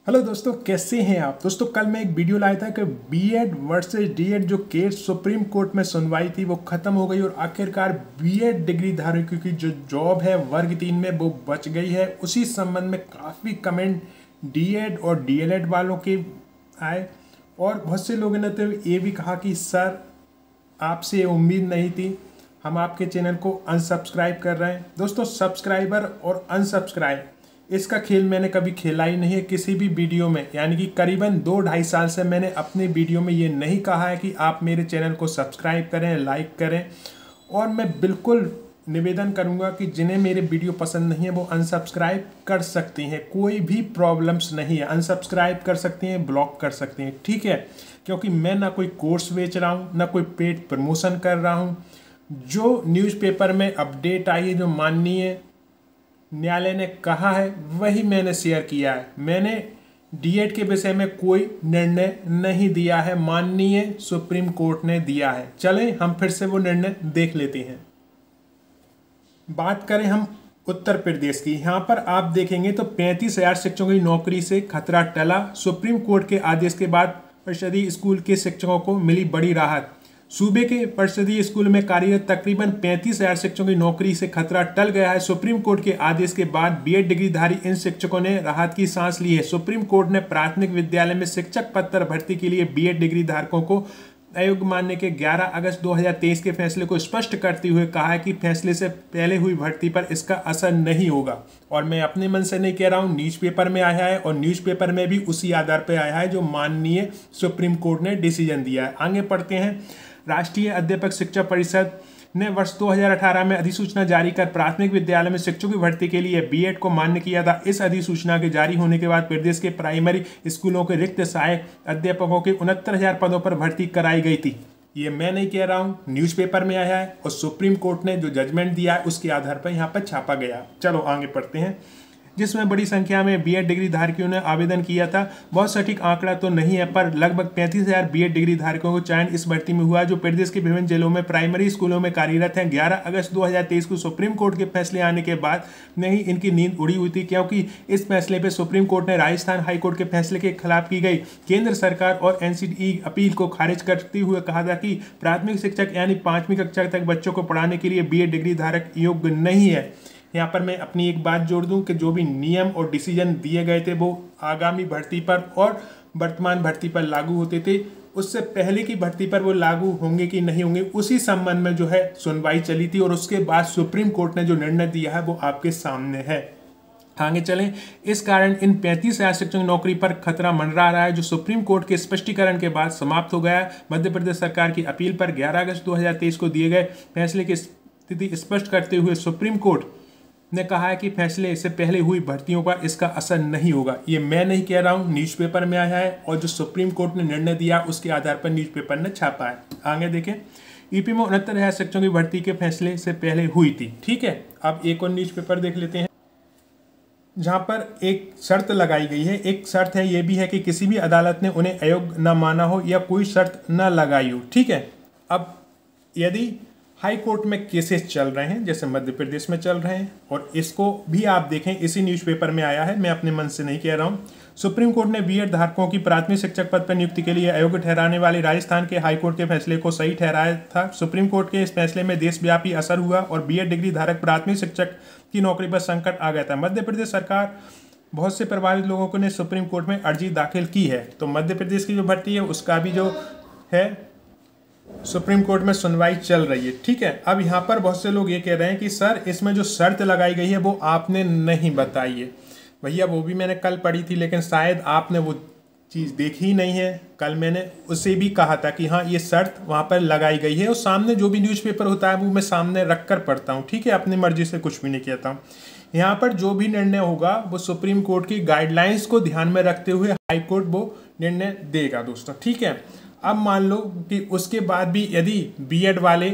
Hello दोस्तों, कैसे हैं आप। दोस्तों कल मैं एक वीडियो लाया था कि बीएड वर्सेस डीएड जो केस सुप्रीम कोर्ट में सुनवाई थी वो खत्म हो गई और आखिरकार बीएड डिग्री धारकों की जो जॉब है वर्ग 3 में वो बच गई है। उसी संबंध में काफ़ी कमेंट डीएड और डीएलएड वालों के आए और बहुत से लोगों ने तो ये भी कहा कि सर आपसे उम्मीद नहीं थी, हम आपके चैनल को अनसब्सक्राइब कर रहे हैं। दोस्तों सब्सक्राइबर और अनसब्सक्राइब इसका खेल मैंने कभी खेला ही नहीं है किसी भी वीडियो में, यानी कि करीबन 2-2.5 साल से मैंने अपने वीडियो में ये नहीं कहा है कि आप मेरे चैनल को सब्सक्राइब करें, लाइक करें। और मैं बिल्कुल निवेदन करूंगा कि जिन्हें मेरे वीडियो पसंद नहीं है वो अनसब्सक्राइब कर सकती हैं, कोई भी प्रॉब्लम्स नहीं है। अनसब्सक्राइब कर सकती हैं, ब्लॉक कर सकती हैं, ठीक है। क्योंकि मैं ना कोई कोर्स बेच रहा हूँ, ना कोई पेड प्रमोशन कर रहा हूँ। जो न्यूज़पेपर में अपडेट आई है, जो माननीय न्यायालय ने कहा है, वही मैंने शेयर किया है। मैंने डीएड के विषय में कोई निर्णय नहीं दिया है, माननीय सुप्रीम कोर्ट ने दिया है। चलें हम फिर से वो निर्णय देख लेते हैं। बात करें हम उत्तर प्रदेश की, यहाँ पर आप देखेंगे तो 35,000 शिक्षकों की नौकरी से खतरा टला। सुप्रीम कोर्ट के आदेश के बाद परिषदीय स्कूल के शिक्षकों को मिली बड़ी राहत। सूबे के परिषदीय स्कूल में कार्यरत तकरीबन 35,000 शिक्षकों की नौकरी से खतरा टल गया है। सुप्रीम कोर्ट के आदेश के बाद बीएड डिग्रीधारी इन शिक्षकों ने राहत की सांस ली है। सुप्रीम कोर्ट ने प्राथमिक विद्यालय में शिक्षक पद पर भर्ती के लिए बीएड डिग्री धारकों को अयोग्य मानने के 11 अगस्त 2023 के फैसले को स्पष्ट करते हुए कहा है कि फैसले से पहले हुई भर्ती पर इसका असर नहीं होगा। और मैं अपने मन से नहीं कह रहा हूँ, न्यूज़पेपर में आया है और न्यूज़पेपर में भी उसी आधार पर आया है जो माननीय सुप्रीम कोर्ट ने डिसीजन दिया है। आगे पढ़ते हैं। राष्ट्रीय अध्यापक शिक्षा परिषद ने वर्ष 2018 में अधिसूचना जारी कर प्राथमिक विद्यालय में शिक्षकों की भर्ती के लिए बीएड को मान्य किया था। इस अधिसूचना के जारी होने के बाद प्रदेश के प्राइमरी स्कूलों के रिक्त सहायक अध्यापकों के 69,000 पदों पर भर्ती कराई गई थी। ये मैं नहीं कह रहा हूँ, न्यूज़पेपर में आया है और सुप्रीम कोर्ट ने जो जजमेंट दिया है उसके आधार पर यहाँ पर छापा गया। चलो आगे पढ़ते हैं। जिसमें बड़ी संख्या में बीएड डिग्री धारकों ने आवेदन किया था। बहुत सटीक आंकड़ा तो नहीं है, पर लगभग 35,000 बीएड डिग्री धारकों को चयन इस भर्ती में हुआ जो प्रदेश के विभिन्न जिलों में प्राइमरी स्कूलों में कार्यरत हैं। 11 अगस्त 2023 को सुप्रीम कोर्ट के फैसले आने के बाद नहीं इनकी नींद उड़ी हुई थी, क्योंकि इस फैसले पर सुप्रीम कोर्ट ने राजस्थान हाईकोर्ट के फैसले के खिलाफ की गई केंद्र सरकार और एनसीटीई अपील को खारिज करते हुए कहा था कि प्राथमिक शिक्षक यानी 5वीं कक्षा तक बच्चों को पढ़ाने के लिए बीएड डिग्री धारक योग्य नहीं है। यहाँ पर मैं अपनी एक बात जोड़ दूं कि जो भी नियम और डिसीजन दिए गए थे वो आगामी भर्ती पर और वर्तमान भर्ती पर लागू होते थे। उससे पहले की भर्ती पर वो लागू होंगे कि नहीं होंगे, उसी संबंध में जो है सुनवाई चली थी और उसके बाद सुप्रीम कोर्ट ने जो निर्णय दिया है वो आपके सामने है। आगे चलें। इस कारण इन 35,000 शिक्षकों की नौकरी पर खतरा मंडरा रहा है, जो सुप्रीम कोर्ट के स्पष्टीकरण के बाद समाप्त हो गया। मध्य प्रदेश सरकार की अपील पर 11 अगस्त 2023 को दिए गए फैसले की स्थिति स्पष्ट करते हुए सुप्रीम कोर्ट ने कहा है कि फैसले से पहले हुई भर्तियों पर इसका असर नहीं होगा। ये मैं नहीं कह रहा हूँ, न्यूज़पेपर में आया है और जो सुप्रीम कोर्ट ने निर्णय दिया उसके आधार पर न्यूज़पेपर ने छापा है। आगे देखें। यूपी में 69,000 शिक्षकों की भर्ती के फैसले से पहले हुई थी, ठीक है। अब एक और न्यूज़पेपर देख लेते हैं जहाँ पर एक शर्त लगाई गई है। एक शर्त है ये भी है कि किसी भी अदालत ने उन्हें अयोग्य न माना हो या कोई शर्त न लगाई हो, ठीक है। अब यदि हाई कोर्ट में केसेस चल रहे हैं, जैसे मध्य प्रदेश में चल रहे हैं, और इसको भी आप देखें इसी न्यूज़पेपर में आया है, मैं अपने मन से नहीं कह रहा हूँ। सुप्रीम कोर्ट ने बीएड धारकों की प्राथमिक शिक्षक पद पर नियुक्ति के लिए अयोग्य ठहराने वाले राजस्थान के हाईकोर्ट के फैसले को सही ठहराया था। सुप्रीम कोर्ट के इस फैसले में देशव्यापी असर हुआ और बीएड डिग्री धारक प्राथमिक शिक्षक की नौकरी पर संकट आ गया था। मध्य प्रदेश सरकार बहुत से प्रभावित लोगों ने सुप्रीम कोर्ट में अर्जी दाखिल की है, तो मध्य प्रदेश की जो भर्ती है उसका भी जो है सुप्रीम कोर्ट में सुनवाई चल रही है, ठीक है। अब यहाँ पर बहुत से लोग ये कह रहे हैं कि सर इसमें जो शर्त लगाई गई है वो आपने नहीं बताई है। भैया वो भी मैंने कल पढ़ी थी, लेकिन शायद आपने वो चीज़ देखी ही नहीं है। कल मैंने उसे भी कहा था कि हाँ ये शर्त वहाँ पर लगाई गई है, और सामने जो भी न्यूज़पेपर होता है वो मैं सामने रख कर पढ़ता हूँ, ठीक है। अपनी मर्जी से कुछ भी नहीं कहता हूँ। यहाँ पर जो भी निर्णय होगा वो सुप्रीम कोर्ट की गाइडलाइंस को ध्यान में रखते हुए हाई कोर्ट वो निर्णय देगा दोस्तों, ठीक है। अब मान लो कि उसके बाद भी यदि बीएड वाले,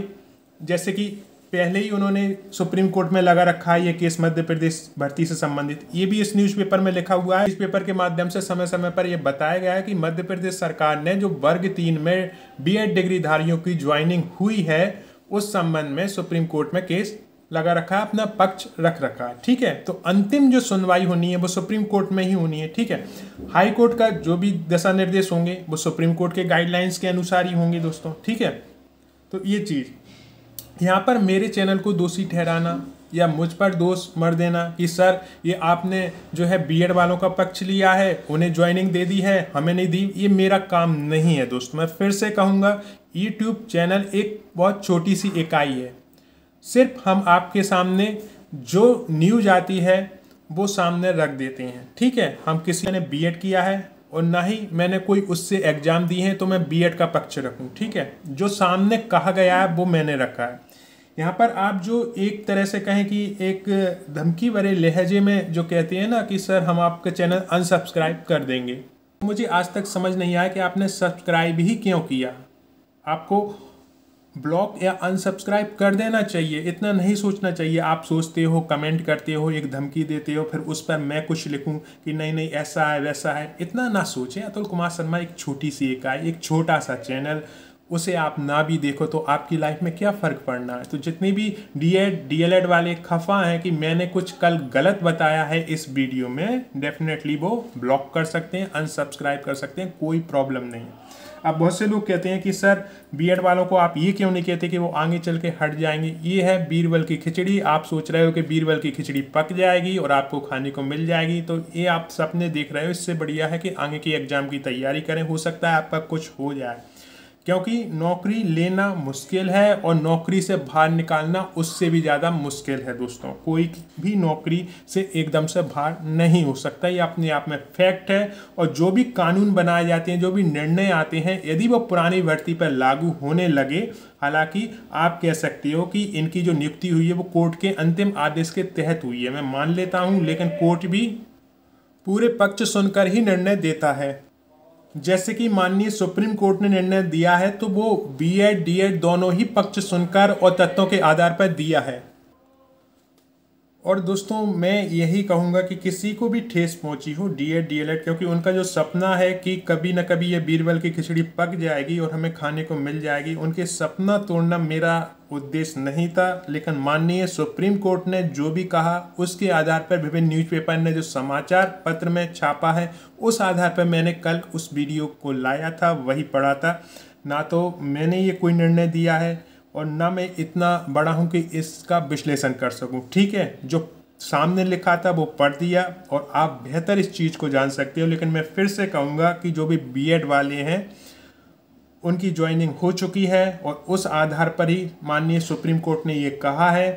जैसे कि पहले ही उन्होंने सुप्रीम कोर्ट में लगा रखा है ये केस मध्य प्रदेश भर्ती से संबंधित, ये भी इस न्यूज़पेपर में लिखा हुआ है। न्यूज़पेपर के माध्यम से समय समय पर यह बताया गया है कि मध्य प्रदेश सरकार ने जो वर्ग 3 में बीएड डिग्रीधारियों की ज्वाइनिंग हुई है उस संबंध में सुप्रीम कोर्ट में केस लगा रखा है, अपना पक्ष रख रखा है। ठीक है, तो अंतिम जो सुनवाई होनी है वो सुप्रीम कोर्ट में ही होनी है। ठीक है, हाई कोर्ट का जो भी दिशा निर्देश होंगे वो सुप्रीम कोर्ट के गाइडलाइंस के अनुसार ही होंगे दोस्तों। ठीक है, तो ये चीज़ यहाँ पर मेरे चैनल को दोषी ठहराना या मुझ पर दोष मर देना कि सर ये आपने जो है बीएड वालों का पक्ष लिया है, उन्हें ज्वाइनिंग दे दी है, हमें नहीं दी, ये मेरा काम नहीं है दोस्तों। मैं फिर से कहूँगा, यूट्यूब चैनल एक बहुत छोटी सी इकाई है। सिर्फ हम आपके सामने जो न्यूज आती है वो सामने रख देते हैं। ठीक है, हम किसी ने बीएड किया है और ना ही मैंने कोई उससे एग्जाम दी है तो मैं बीएड का पक्ष रखूं। ठीक है, जो सामने कहा गया है वो मैंने रखा है। यहाँ पर आप जो एक तरह से कहें कि एक धमकी भरे लहजे में जो कहते हैं ना कि सर हम आपका चैनल अनसब्सक्राइब कर देंगे, मुझे आज तक समझ नहीं आया कि आपने सब्सक्राइब ही क्यों किया। आपको ब्लॉक या अनसब्सक्राइब कर देना चाहिए, इतना नहीं सोचना चाहिए। आप सोचते हो, कमेंट करते हो, एक धमकी देते हो, फिर उस पर मैं कुछ लिखूं कि नहीं नहीं ऐसा है वैसा है, इतना ना सोचें। अतुल कुमार शर्मा एक छोटी सी इकाई, एक छोटा सा चैनल, उसे आप ना भी देखो तो आपकी लाइफ में क्या फ़र्क पड़ना है। तो जितने भी डीएड डीएलएड वाले खफा हैं कि मैंने कुछ कल गलत बताया है इस वीडियो में, डेफिनेटली वो ब्लॉक कर सकते हैं, अनसब्सक्राइब कर सकते हैं, कोई प्रॉब्लम नहीं है। अब बहुत से लोग कहते हैं कि सर बीएड वालों को आप ये क्यों नहीं कहते कि वो आगे चल के हट जाएंगे। ये है बीरबल की खिचड़ी। आप सोच रहे हो कि बीरबल की खिचड़ी पक जाएगी और आपको खाने को मिल जाएगी, तो ये आप सपने देख रहे हो। इससे बढ़िया है कि आगे की एग्जाम की तैयारी करें, हो सकता है आपका कुछ हो जाए, क्योंकि नौकरी लेना मुश्किल है और नौकरी से बाहर निकालना उससे भी ज़्यादा मुश्किल है दोस्तों। कोई भी नौकरी से एकदम से बाहर नहीं हो सकता, ये अपने आप में फैक्ट है। और जो भी कानून बनाए जाते हैं, जो भी निर्णय आते हैं, यदि वो पुरानी भर्ती पर लागू होने लगे, हालांकि आप कह सकते हो कि इनकी जो नियुक्ति हुई है वो कोर्ट के अंतिम आदेश के तहत हुई है, मैं मान लेता हूँ, लेकिन कोर्ट भी पूरे पक्ष सुनकर ही निर्णय देता है। जैसे कि माननीय सुप्रीम कोर्ट ने निर्णय दिया है तो वो बीएड डीएड दोनों ही पक्ष सुनकर और तथ्यों के आधार पर दिया है। और दोस्तों मैं यही कहूँगा कि किसी को भी ठेस पहुँची हो डीएड डीएलएड, क्योंकि उनका जो सपना है कि कभी न कभी ये बीरबल की खिचड़ी पक जाएगी और हमें खाने को मिल जाएगी, उनके सपना तोड़ना मेरा उद्देश्य नहीं था। लेकिन माननीय सुप्रीम कोर्ट ने जो भी कहा उसके आधार पर विभिन्न न्यूज़पेपर ने जो समाचार पत्र में छापा है उस आधार पर मैंने कल उस वीडियो को लाया था, वही पढ़ा था। ना तो मैंने ये कोई निर्णय दिया है और ना मैं इतना बड़ा हूँ कि इसका विश्लेषण कर सकूँ। ठीक है, जो सामने लिखा था वो पढ़ दिया और आप बेहतर इस चीज़ को जान सकते हो। लेकिन मैं फिर से कहूँगा कि जो भी बीएड वाले हैं उनकी ज्वाइनिंग हो चुकी है और उस आधार पर ही माननीय सुप्रीम कोर्ट ने ये कहा है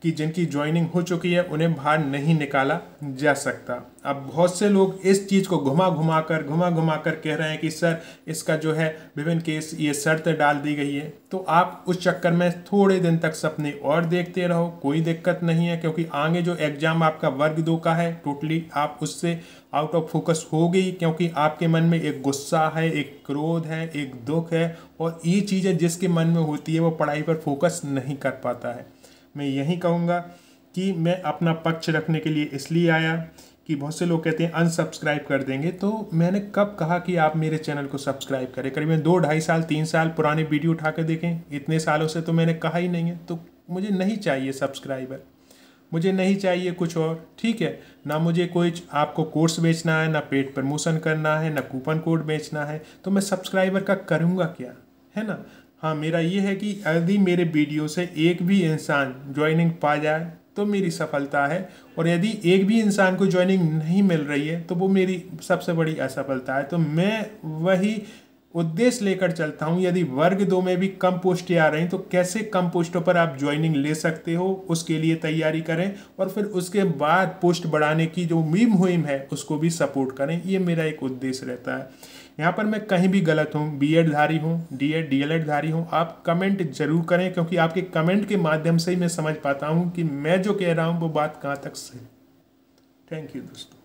कि जिनकी ज्वाइनिंग हो चुकी है उन्हें बाहर नहीं निकाला जा सकता। अब बहुत से लोग इस चीज़ को घुमा घुमा कर कह रहे हैं कि सर इसका जो है विभिन्न केस ये शर्त डाल दी गई है, तो आप उस चक्कर में थोड़े दिन तक सपने और देखते रहो, कोई दिक्कत नहीं है। क्योंकि आगे जो एग्ज़ाम आपका वर्ग 2 का है, टोटली आप उससे आउट ऑफ फोकस हो गई, क्योंकि आपके मन में एक गुस्सा है, एक क्रोध है, एक दुख है, और ये चीज़ें जिसके मन में होती है वो पढ़ाई पर फोकस नहीं कर पाता है। मैं यही कहूँगा कि मैं अपना पक्ष रखने के लिए इसलिए आया कि बहुत से लोग कहते हैं अनसब्सक्राइब कर देंगे, तो मैंने कब कहा कि आप मेरे चैनल को सब्सक्राइब करें। करीबन 2 ढाई साल 3 साल पुरानी वीडियो उठा कर देखें, इतने सालों से तो मैंने कहा ही नहीं है। तो मुझे नहीं चाहिए सब्सक्राइबर, मुझे नहीं चाहिए कुछ और। ठीक है, ना मुझे कोई आपको कोर्स बेचना है, ना पेड प्रमोशन करना है, ना कूपन कोड बेचना है, तो मैं सब्सक्राइबर का करूँगा क्या, है ना। हाँ, मेरा ये है कि यदि मेरे वीडियो से एक भी इंसान ज्वाइनिंग पा जाए तो मेरी सफलता है, और यदि एक भी इंसान को ज्वाइनिंग नहीं मिल रही है तो वो मेरी सबसे बड़ी असफलता है। तो मैं वही उद्देश्य लेकर चलता हूँ। यदि वर्ग 2 में भी कम पोस्टें आ रही तो कैसे कम पोस्टों पर आप ज्वाइनिंग ले सकते हो, उसके लिए तैयारी करें, और फिर उसके बाद पोस्ट बढ़ाने की जो मुहिम है उसको भी सपोर्ट करें। ये मेरा एक उद्देश्य रहता है। यहाँ पर मैं कहीं भी गलत हूँ, बीएड धारी हूँ, डीएड डीएलएड धारी हूँ, आप कमेंट जरूर करें, क्योंकि आपके कमेंट के माध्यम से ही मैं समझ पाता हूँ कि मैं जो कह रहा हूँ वो बात कहाँ तक सही। थैंक यू दोस्तों।